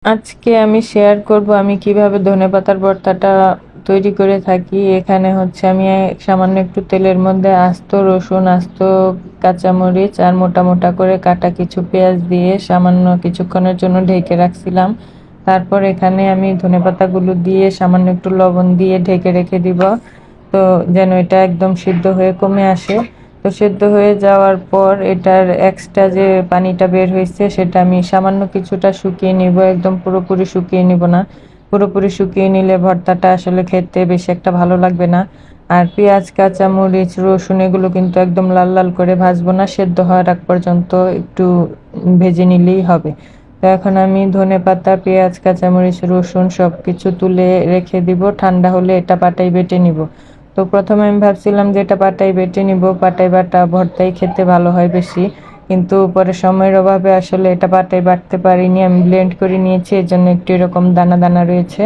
আজকে আমি শেয়ার করব আমি কিভাবে ধনেপাতার ভর্তাটা তৈরি করে থাকি। এখানে হচ্ছে আমি সামান্য একটু তেলের মধ্যে আস্ত রসুন, আস্ত কাঁচামরিচ আর মোটা মোটা করে কাটা কিছু পেঁয়াজ দিয়ে সামান্য কিছুক্ষণের জন্য ঢেকে রাখছিলাম। তারপর এখানে আমি ধনেপাতাগুলো দিয়ে সামান্য একটু লবণ দিয়ে ঢেকে রেখে দিব, তো যেন এটা একদম সিদ্ধ হয়ে কমে আসে। তো সেদ্ধ হয়ে যাওয়ার পর এটার এক্সট্রা যে পানিটা বের হয়েছে সেটা আমি সামান্য কিছুটা শুকিয়ে নিব, একদম পুরোপুরি শুকিয়ে নিব না। পুরোপুরি শুকিয়ে নিলে ভর্তাটা আসলে খেতে বেশি একটা ভালো লাগবে না। আর পেঁয়াজ, কাঁচামরিচ, রসুন এগুলো কিন্তু একদম লাল লাল করে ভাজবো না, সেদ্ধ হওয়ার আগ পর্যন্ত একটু ভেজে নিলেই হবে। তো এখন আমি ধনেপাতা, পেঁয়াজ, কাঁচামরিচ, রসুন সব কিছু তুলে রেখে দিব, ঠান্ডা হলে এটা পাটায় বেটে নিব। তো প্রথমে আমি ভাবছিলাম যে এটা পাটায় বেটে নিব, পাটায় বাটা ভর্তাই খেতে ভালো হয় বেশি, কিন্তু পরে সময়ের অভাবে আসলে এটা পাটায় বাটতে পারিনি, আমি ব্লেন্ড করে নিয়েছি, এর জন্য একটু এরকম দানা দানা রয়েছে।